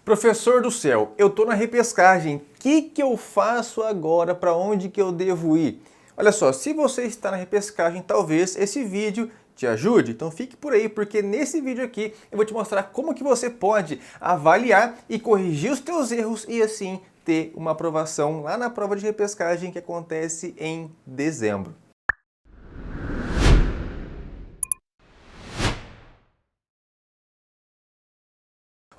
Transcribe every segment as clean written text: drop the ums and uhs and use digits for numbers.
Professor do céu, eu tô na repescagem, o que eu faço agora? Para onde que eu devo ir? Olha só, se você está na repescagem, talvez esse vídeo te ajude. Então fique por aí, porque nesse vídeo aqui eu vou te mostrar como que você pode avaliar e corrigir os teus erros e assim ter uma aprovação lá na prova de repescagem que acontece em dezembro.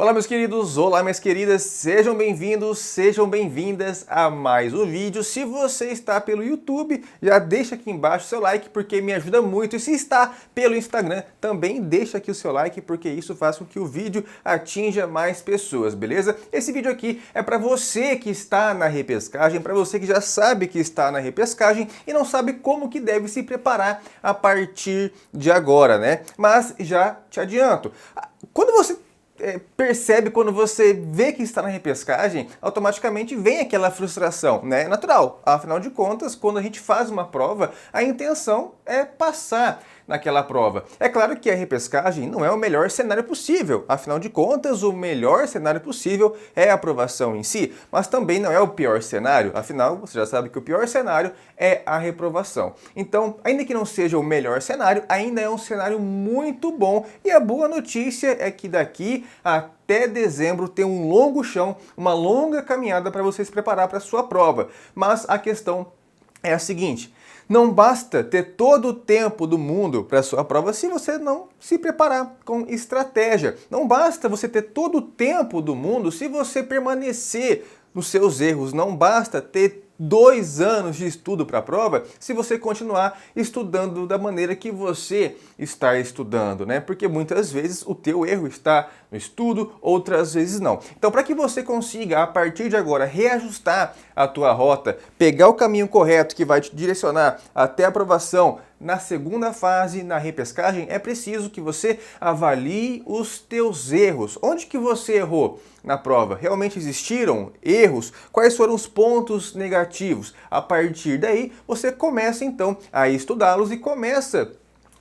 Olá meus queridos, olá minhas queridas, sejam bem-vindos, sejam bem-vindas a mais um vídeo. Se você está pelo YouTube, já deixa aqui embaixo o seu like porque me ajuda muito. E se está pelo Instagram, também deixa aqui o seu like porque isso faz com que o vídeo atinja mais pessoas, beleza? Esse vídeo aqui é para você que está na repescagem, para você que já sabe que está na repescagem e não sabe como que deve se preparar a partir de agora, né? Mas já te adianto, quando você percebe, quando você vê que está na repescagem, automaticamente vem aquela frustração, né? É natural, afinal de contas, quando a gente faz uma prova, a intenção é passar naquela prova. É claro que a repescagem não é o melhor cenário possível, afinal de contas, o melhor cenário possível é a aprovação em si, mas também não é o pior cenário, afinal, você já sabe que o pior cenário é a reprovação. Então, ainda que não seja o melhor cenário, ainda é um cenário muito bom e a boa notícia é que daqui até dezembro tem um longo chão, uma longa caminhada para você se preparar para a sua prova. Mas a questão é a seguinte: não basta ter todo o tempo do mundo para a sua prova se você não se preparar com estratégia. Não basta você ter todo o tempo do mundo se você permanecer nos seus erros. Não basta ter 2 anos de estudo para a prova se você continuar estudando da maneira que você está estudando, né? Porque muitas vezes o teu erro está no estudo, outras vezes não. Então, para que você consiga, a partir de agora, reajustar a tua rota, pegar o caminho correto que vai te direcionar até a aprovação na segunda fase, na repescagem, é preciso que você avalie os teus erros. Onde que você errou na prova? Realmente existiram erros? Quais foram os pontos negativos? A partir daí, você começa então a estudá-los e começa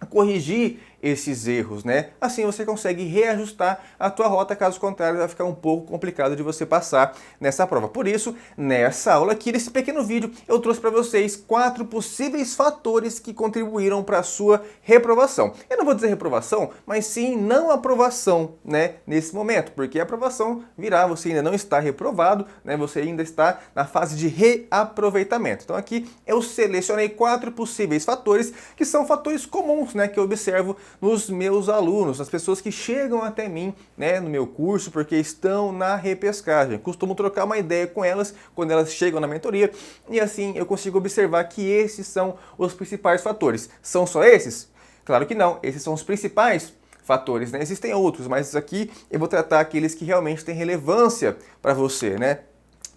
a corrigir esses erros, né? Assim você consegue reajustar a tua rota, caso contrário vai ficar um pouco complicado de você passar nessa prova. Por isso, nessa aula aqui, nesse pequeno vídeo, eu trouxe para vocês 4 possíveis fatores que contribuíram para a sua reprovação. Eu não vou dizer reprovação, mas sim não aprovação, né? Nesse momento, porque a aprovação virá, você ainda não está reprovado, né? Você ainda está na fase de reaproveitamento. Então aqui eu selecionei 4 possíveis fatores que são fatores comuns, né? Que eu observo nos meus alunos, nas pessoas que chegam até mim, né, no meu curso, porque estão na repescagem. Costumo trocar uma ideia com elas quando elas chegam na mentoria e assim eu consigo observar que esses são os principais fatores. São só esses? Claro que não, esses são os principais fatores, né? Existem outros, mas aqui eu vou tratar aqueles que realmente têm relevância para você, né?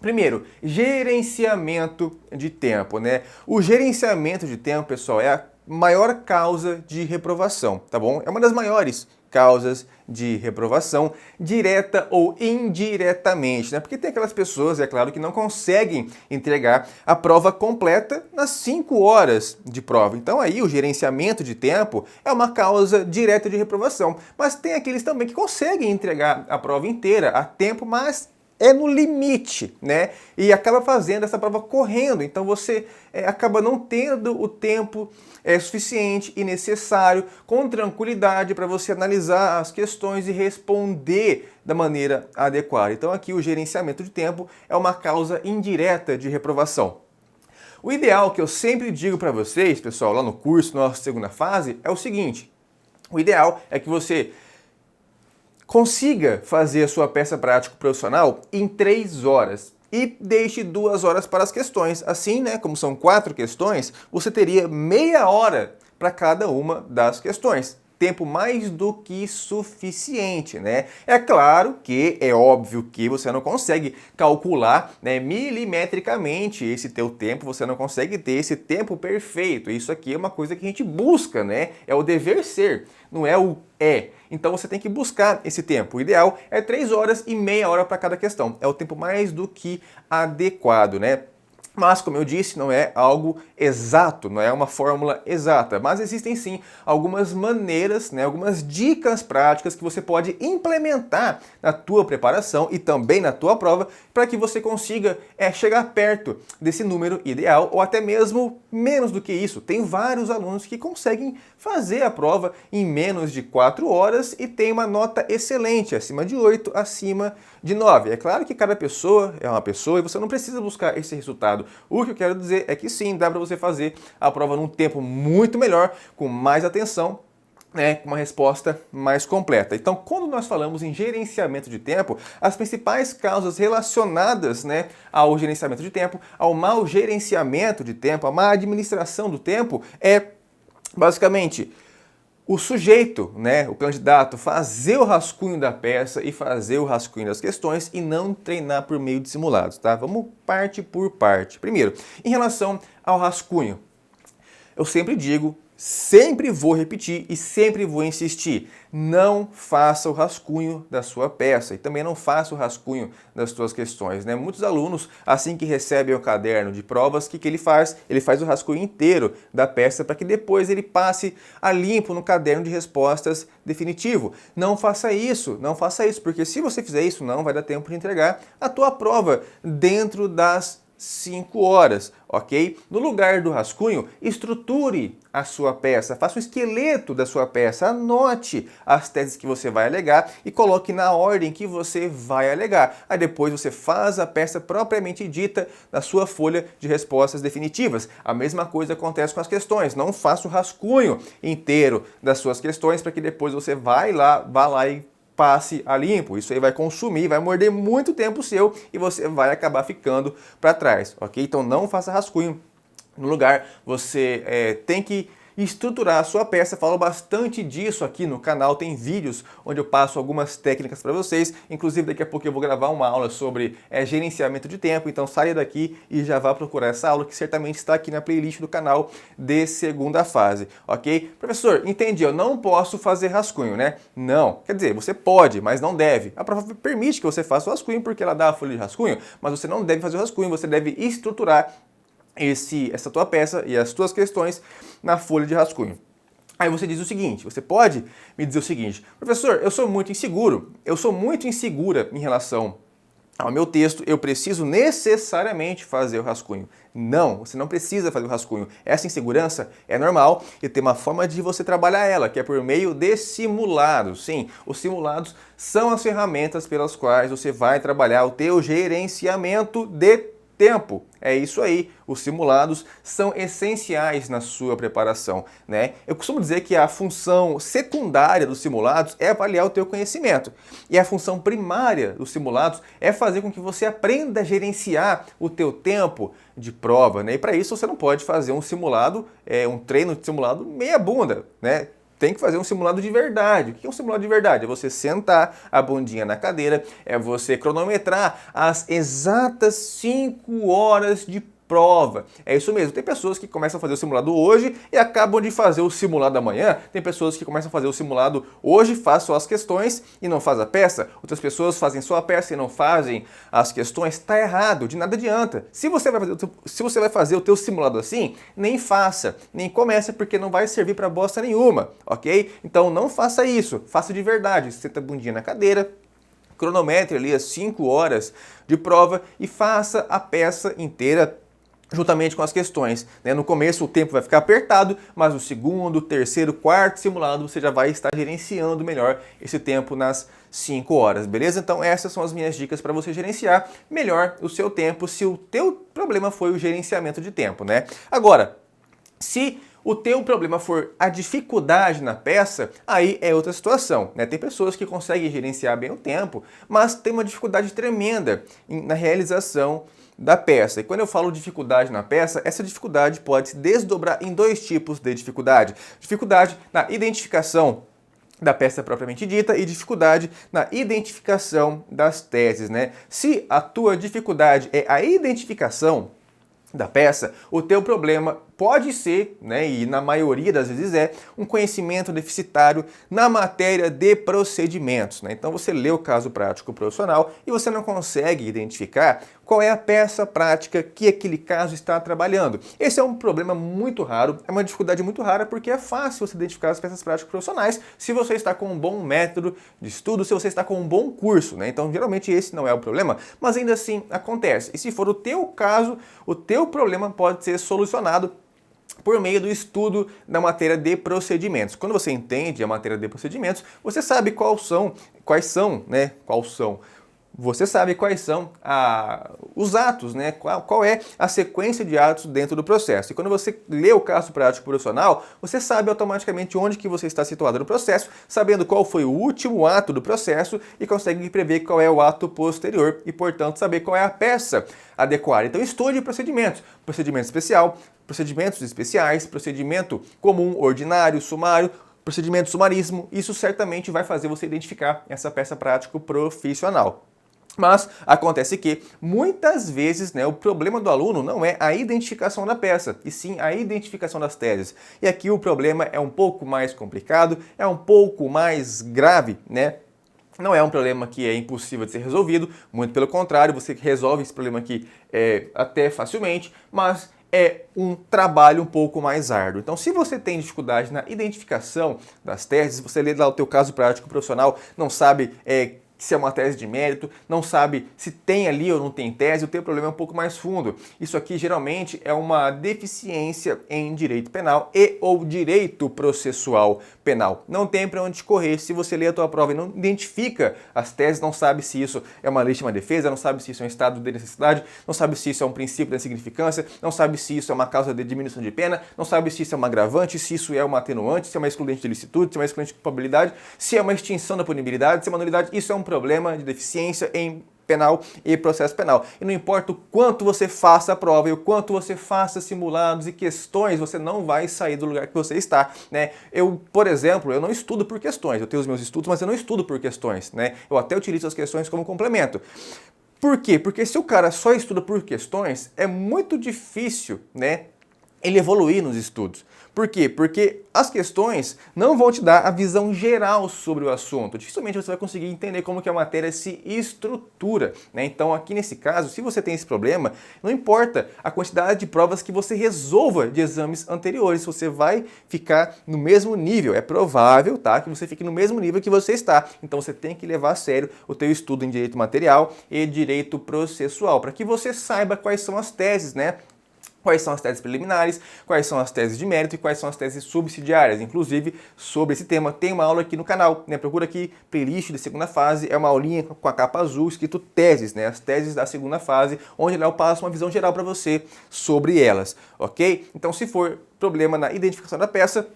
Primeiro, gerenciamento de tempo, né? O gerenciamento de tempo, pessoal, é a maior causa de reprovação, tá bom? É uma das maiores causas de reprovação, direta ou indiretamente, né? Porque tem aquelas pessoas, é claro, que não conseguem entregar a prova completa nas 5 horas de prova. Então aí o gerenciamento de tempo é uma causa direta de reprovação. Mas tem aqueles também que conseguem entregar a prova inteira a tempo, mas é no limite, né? E acaba fazendo essa prova correndo. Então você acaba não tendo o tempo suficiente e necessário, com tranquilidade, para você analisar as questões e responder da maneira adequada. Então aqui o gerenciamento de tempo é uma causa indireta de reprovação. O ideal que eu sempre digo para vocês, pessoal, lá no curso, na nossa segunda fase, é o seguinte: o ideal é que você consiga fazer a sua peça prática profissional em 3 horas e deixe 2 horas para as questões. Assim, né, como são 4 questões, você teria meia hora para cada uma das questões. Tempo mais do que suficiente, né? É claro que é óbvio que você não consegue calcular, né, milimetricamente esse teu tempo, você não consegue ter esse tempo perfeito. Isso aqui é uma coisa que a gente busca, né? É o dever ser, não é o é. Então você tem que buscar esse tempo. O ideal é 3 horas e meia hora para cada questão. É o tempo mais do que adequado, né? Mas, como eu disse, não é algo exato, não é uma fórmula exata, mas existem sim algumas maneiras, né, algumas dicas práticas que você pode implementar na tua preparação e também na tua prova para que você consiga chegar perto desse número ideal ou até mesmo menos do que isso. Tem vários alunos que conseguem fazer a prova em menos de 4 horas e tem uma nota excelente, acima de 8, acima de 9. É claro que cada pessoa é uma pessoa e você não precisa buscar esse resultado. O que eu quero dizer é que sim, dá para você fazer a prova num tempo muito melhor, com mais atenção, né, com uma resposta mais completa. Então, quando nós falamos em gerenciamento de tempo, as principais causas relacionadas, né, ao gerenciamento de tempo, ao mau gerenciamento de tempo, à má administração do tempo, é basicamente o sujeito, né, o candidato, fazer o rascunho da peça e fazer o rascunho das questões e não treinar por meio de simulados, tá? Vamos parte por parte. Primeiro, em relação ao rascunho, eu sempre digo, sempre vou repetir e sempre vou insistir, não faça o rascunho da sua peça e também não faça o rascunho das suas questões, né? Muitos alunos, assim que recebem o caderno de provas, o que ele faz? Ele faz o rascunho inteiro da peça para que depois ele passe a limpo no caderno de respostas definitivo. Não faça isso, porque se você fizer isso, não vai dar tempo de entregar a tua prova dentro das 5 horas, ok? No lugar do rascunho, estruture a sua peça, faça um esqueleto da sua peça, anote as teses que você vai alegar e coloque na ordem que você vai alegar. Aí depois você faz a peça propriamente dita na sua folha de respostas definitivas. A mesma coisa acontece com as questões, não faça o rascunho inteiro das suas questões para que depois você vá lá e passe a limpo. Isso aí vai consumir, vai morder muito tempo seu e você vai acabar ficando para trás, ok? Então não faça rascunho. No lugar, você tem que estruturar a sua peça. Falo bastante disso aqui no canal, tem vídeos onde eu passo algumas técnicas para vocês, inclusive daqui a pouco eu vou gravar uma aula sobre gerenciamento de tempo, então saia daqui e já vá procurar essa aula que certamente está aqui na playlist do canal de segunda fase, ok? Professor, entendi, eu não posso fazer rascunho, né? Não, quer dizer, você pode, mas não deve. A prova permite que você faça o rascunho porque ela dá a folha de rascunho, mas você não deve fazer o rascunho, você deve estruturar essa tua peça e as tuas questões na folha de rascunho. Aí você diz o seguinte, você pode me dizer o seguinte, professor, eu sou muito insegura em relação ao meu texto, eu preciso necessariamente fazer o rascunho. Não, você não precisa fazer o rascunho. Essa insegurança é normal e tem uma forma de você trabalhar ela, que é por meio de simulados. Sim, os simulados são as ferramentas pelas quais você vai trabalhar o teu gerenciamento de tempo. É isso aí, os simulados são essenciais na sua preparação, né? Eu costumo dizer que a função secundária dos simulados é avaliar o teu conhecimento. E a função primária dos simulados é fazer com que você aprenda a gerenciar o teu tempo de prova, né? E para isso você não pode fazer um simulado, um treino de simulado meia bunda, né? Tem que fazer um simulado de verdade. O que é um simulado de verdade? É você sentar a bundinha na cadeira, é você cronometrar as exatas 5 horas de prova. É isso mesmo. Tem pessoas que começam a fazer o simulado hoje e acabam de fazer o simulado amanhã. Tem pessoas que começam a fazer o simulado hoje, faz só as questões e não faz a peça. Outras pessoas fazem só a peça e não fazem as questões. Está errado, de nada adianta. Se você vai fazer o teu simulado assim, nem faça, nem comece, porque não vai servir para bosta nenhuma, ok? Então não faça isso, faça de verdade. Senta a bundinha na cadeira, cronometre ali as 5 horas de prova e faça a peça inteira juntamente com as questões, né? No começo o tempo vai ficar apertado, mas no segundo, terceiro, quarto simulado você já vai estar gerenciando melhor esse tempo nas 5 horas, beleza? Então essas são as minhas dicas para você gerenciar melhor o seu tempo se o teu problema foi o gerenciamento de tempo, né? Agora, se o teu problema for a dificuldade na peça, aí é outra situação, né? Tem pessoas que conseguem gerenciar bem o tempo, mas tem uma dificuldade tremenda na realização da peça. E quando eu falo dificuldade na peça, essa dificuldade pode se desdobrar em 2 tipos de dificuldade. Dificuldade na identificação da peça propriamente dita e dificuldade na identificação das teses, né? Se a tua dificuldade é a identificação da peça, o teu problema pode ser, né, e na maioria das vezes é, um conhecimento deficitário na matéria de procedimentos, né? Então você lê o caso prático profissional e você não consegue identificar qual é a peça prática que aquele caso está trabalhando. Esse é um problema muito raro, é uma dificuldade muito rara porque é fácil você identificar as peças práticas profissionais se você está com um bom método de estudo, se você está com um bom curso, né? Então geralmente esse não é o problema, mas ainda assim acontece. E se for o teu caso, o teu problema pode ser solucionado por meio do estudo da matéria de procedimentos. Quando você entende a matéria de procedimentos, você sabe você sabe quais são os atos, né? Qual é a sequência de atos dentro do processo. E quando você lê o caso prático profissional, você sabe automaticamente onde que você está situado no processo, sabendo qual foi o último ato do processo e consegue prever qual é o ato posterior e, portanto, saber qual é a peça adequada. Então, estude procedimentos. Procedimento especial, procedimentos especiais, procedimento comum, ordinário, sumário, procedimento sumaríssimo. Isso certamente vai fazer você identificar essa peça prática profissional. Mas acontece que, muitas vezes, né, o problema do aluno não é a identificação da peça, e sim a identificação das teses. E aqui o problema é um pouco mais complicado, é um pouco mais grave, né? Não é um problema que é impossível de ser resolvido, muito pelo contrário, você resolve esse problema aqui até facilmente, mas é um trabalho um pouco mais árduo. Então, se você tem dificuldade na identificação das teses, você lê lá o teu caso prático profissional, não sabe se é uma tese de mérito, não sabe se tem ali ou não tem tese, o teu problema é um pouco mais fundo. Isso aqui geralmente é uma deficiência em direito penal e ou direito processual penal. Não tem para onde correr. Se você lê a tua prova e não identifica as teses, não sabe se isso é uma legítima defesa, não sabe se isso é um estado de necessidade, não sabe se isso é um princípio da significância, não sabe se isso é uma causa de diminuição de pena, não sabe se isso é uma agravante, se isso é uma atenuante, se é uma excludente de licitude, se é uma excludente de culpabilidade, se é uma extinção da punibilidade, se é uma nulidade. Isso é um problema de deficiência em penal e processo penal. E não importa o quanto você faça a prova e o quanto você faça simulados e questões, você não vai sair do lugar que você está, né? Eu, por exemplo, eu não estudo por questões. Eu tenho os meus estudos, mas eu não estudo por questões, né? Eu até utilizo as questões como complemento. Por quê? Porque se o cara só estuda por questões, é muito difícil, né, ele evoluir nos estudos. Por quê? Porque as questões não vão te dar a visão geral sobre o assunto. Dificilmente você vai conseguir entender como que a matéria se estrutura, né? Então, aqui nesse caso, se você tem esse problema, não importa a quantidade de provas que você resolva de exames anteriores, você vai ficar no mesmo nível. É provável, tá, que você fique no mesmo nível que você está. Então, você tem que levar a sério o teu estudo em direito material e direito processual, para que você saiba quais são as teses, né? Quais são as teses preliminares, quais são as teses de mérito e quais são as teses subsidiárias. Inclusive, sobre esse tema, tem uma aula aqui no canal, né? Procura aqui, playlist de segunda fase, é uma aulinha com a capa azul, escrito teses, né? As teses da segunda fase, onde eu passo uma visão geral para você sobre elas, ok? Então, se for problema na identificação da peça,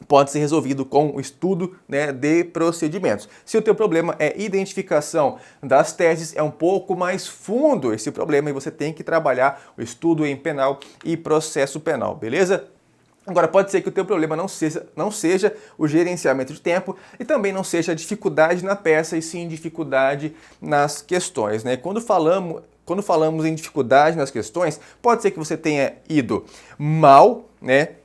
pode ser resolvido com o estudo, né, de procedimentos. Se o teu problema é identificação das teses, é um pouco mais fundo esse problema e você tem que trabalhar o estudo em penal e processo penal, beleza? Agora, pode ser que o teu problema não seja o gerenciamento de tempo e também não seja a dificuldade na peça, e sim dificuldade nas questões, né? Quando falamos em dificuldade nas questões, pode ser que você tenha ido mal, né,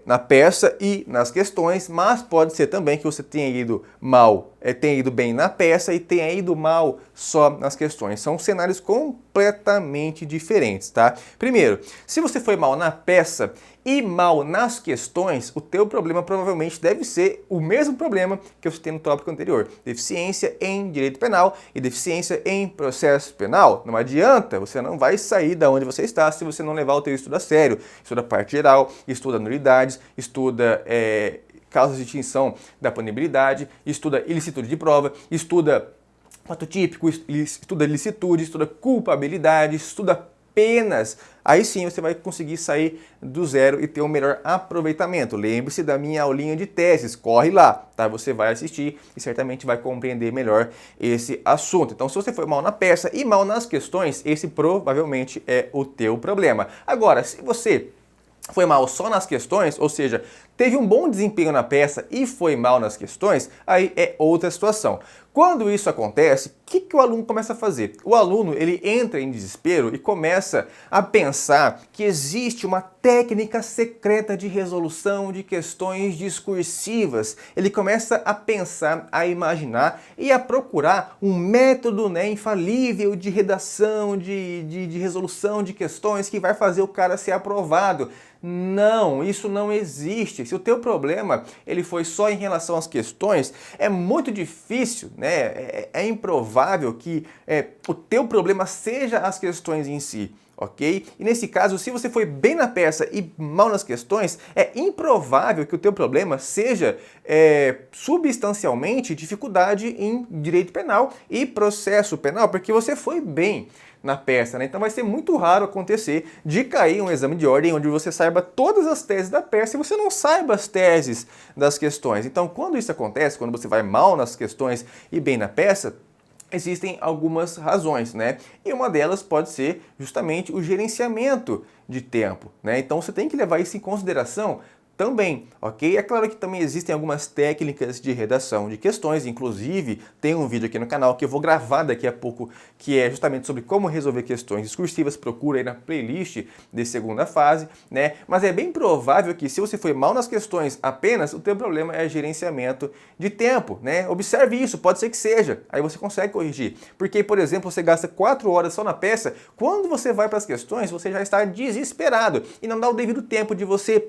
na peça e nas questões, mas pode ser também que você tenha ido mal, tenha ido bem na peça e tenha ido mal só nas questões. São cenários completamente diferentes, tá? Primeiro, se você foi mal na peça e mal nas questões, o teu problema provavelmente deve ser o mesmo problema que eu citei no tópico anterior: deficiência em direito penal e deficiência em processo penal. Não adianta, você não vai sair da onde você está se você não levar o teu estudo a sério. Estuda a parte geral, estuda nulidades, estuda causas de extinção da punibilidade, estuda ilicitude de prova, estuda fato típico, estuda licitude, estuda culpabilidade, estuda penas. Aí sim você vai conseguir sair do zero e ter um melhor aproveitamento. Lembre-se da minha aulinha de teses, corre lá, tá? Você vai assistir e certamente vai compreender melhor esse assunto. Então, se você foi mal na peça e mal nas questões, esse provavelmente é o teu problema. Agora, se você foi mal só nas questões, ou seja, teve um bom desempenho na peça e foi mal nas questões, aí é outra situação. Quando isso acontece, o que o aluno começa a fazer? O aluno ele entra em desespero e começa a pensar que existe uma técnica secreta de resolução de questões discursivas. Ele começa a pensar, a imaginar e a procurar um método, né, infalível de redação, de resolução de questões que vai fazer o cara ser aprovado. Não, isso não existe. Se o teu problema ele foi só em relação às questões, é muito difícil, né? É improvável que o teu problema seja as questões em si. Ok? E nesse caso, se você foi bem na peça e mal nas questões, é improvável que o teu problema seja substancialmente dificuldade em direito penal e processo penal, porque você foi bem na peça, né? Então vai ser muito raro acontecer de cair um exame de ordem onde você saiba todas as teses da peça e você não saiba as teses das questões. Então, quando isso acontece, quando você vai mal nas questões e bem na peça, existem algumas razões, né? E uma delas pode ser justamente o gerenciamento de tempo, né? Então você tem que levar isso em consideração também, ok? É claro que também existem algumas técnicas de redação de questões, inclusive tem um vídeo aqui no canal que eu vou gravar daqui a pouco, que é justamente sobre como resolver questões discursivas, procura aí na playlist de segunda fase, né? Mas é bem provável que se você foi mal nas questões apenas, o teu problema é gerenciamento de tempo, né? Observe isso, pode ser que seja, aí você consegue corrigir. Porque, por exemplo, você gasta 4 horas só na peça, quando você vai para as questões, você já está desesperado e não dá o devido tempo de você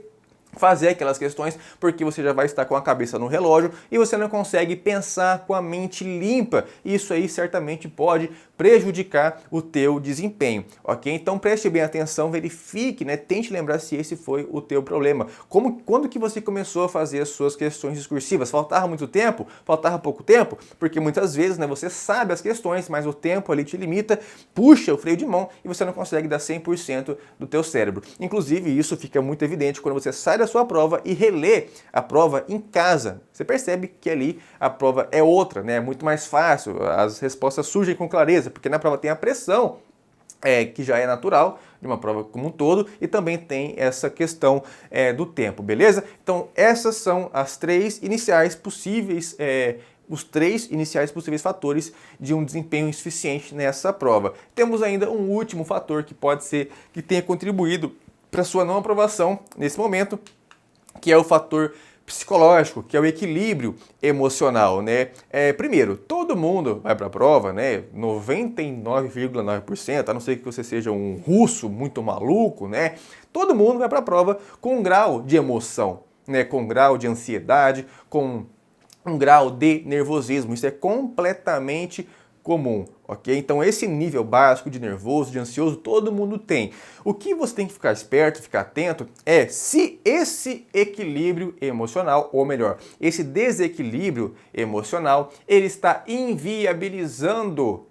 fazer aquelas questões, porque você já vai estar com a cabeça no relógio e você não consegue pensar com a mente limpa. Isso aí certamente pode prejudicar o teu desempenho, ok? Então preste bem atenção, verifique, né? Tente lembrar se esse foi o teu problema. Quando que você começou a fazer as suas questões discursivas? Faltava muito tempo? Faltava pouco tempo? Porque muitas vezes, né, você sabe as questões, mas o tempo ali te limita, puxa o freio de mão e você não consegue dar 100% do teu cérebro. Inclusive, isso fica muito evidente quando você sai da sua prova e relê a prova em casa. Você percebe que ali a prova é outra, né? É muito mais fácil, as respostas surgem com clareza, porque na prova tem a pressão, que já é natural de uma prova como um todo, e também tem essa questão do tempo, beleza? Então essas são as três iniciais possíveis, os três iniciais possíveis fatores de um desempenho insuficiente nessa prova. Temos ainda um último fator que pode ser que tenha contribuído para sua não aprovação nesse momento, que é o fator psicológico, que é o equilíbrio emocional, né? Primeiro, todo mundo vai para a prova, né? 99,9%, a não ser que você seja um russo muito maluco, né? Todo mundo vai para a prova com um grau de emoção, né? Com um grau de ansiedade, com um grau de nervosismo. Isso é completamente comum, ok? Então esse nível básico de nervoso, de ansioso, todo mundo tem. O que você tem que ficar esperto, ficar atento, é se esse equilíbrio emocional, ou melhor, esse desequilíbrio emocional, ele está inviabilizando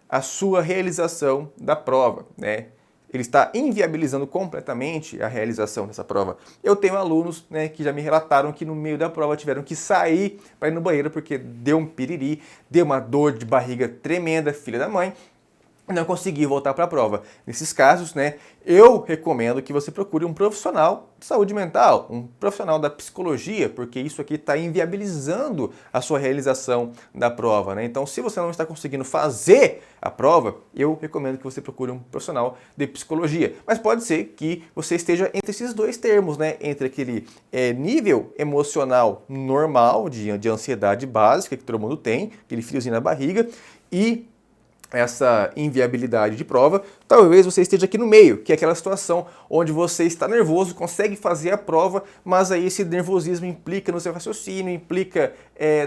a sua realização da prova, né? Ele está inviabilizando completamente a realização dessa prova. Eu tenho alunos, né, que já me relataram que no meio da prova tiveram que sair para ir no banheiro porque deu um piriri, deu uma dor de barriga tremenda, filha da mãe, e não consegui voltar para a prova. Nesses casos, né, eu recomendo que você procure um profissional de saúde mental, um profissional da psicologia, porque isso aqui está inviabilizando a sua realização da prova, né? Então, se você não está conseguindo fazer a prova, eu recomendo que você procure um profissional de psicologia. Mas pode ser que você esteja entre esses dois termos, né? Entre aquele nível emocional normal, de ansiedade básica que todo mundo tem, aquele friozinho na barriga, e essa inviabilidade de prova, talvez você esteja aqui no meio, que é aquela situação onde você está nervoso, consegue fazer a prova, mas aí esse nervosismo implica no seu raciocínio, implica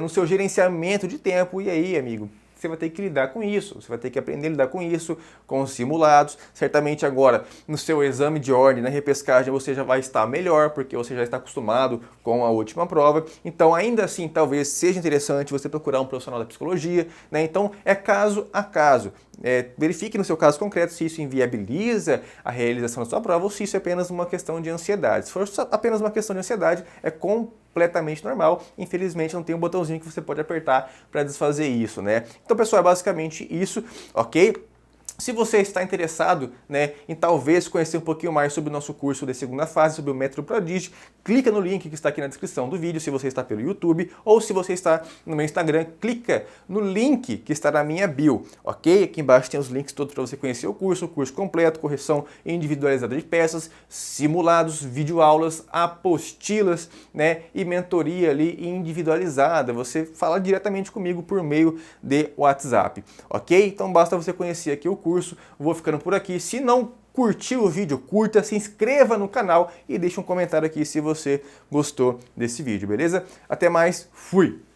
no seu gerenciamento de tempo, e aí, amigo, você vai ter que lidar com isso, você vai ter que aprender a lidar com isso, com os simulados. Certamente agora, no seu exame de ordem, na repescagem, você já vai estar melhor, porque você já está acostumado com a última prova. Então, ainda assim, talvez seja interessante você procurar um profissional da psicologia, né? Então, é caso a caso. Verifique no seu caso concreto se isso inviabiliza a realização da sua prova ou se isso é apenas uma questão de ansiedade. Se for apenas uma questão de ansiedade, é completamente normal. Infelizmente, não tem um botãozinho que você pode apertar para desfazer isso, né? Então, pessoal, é basicamente isso, ok? Se você está interessado, né, em talvez conhecer um pouquinho mais sobre o nosso curso de segunda fase, sobre o Método Prodígio, clica no link que está aqui na descrição do vídeo, se você está pelo YouTube, ou se você está no meu Instagram, clica no link que está na minha bio, ok? Aqui embaixo tem os links todos para você conhecer o curso completo, correção individualizada de peças, simulados, videoaulas, apostilas, né, e mentoria ali individualizada. Você fala diretamente comigo por meio de WhatsApp, ok? Então basta você conhecer aqui o curso. Vou ficando por aqui. Se não curtiu o vídeo, curta, se inscreva no canal e deixe um comentário aqui se você gostou desse vídeo, beleza? Até mais, fui!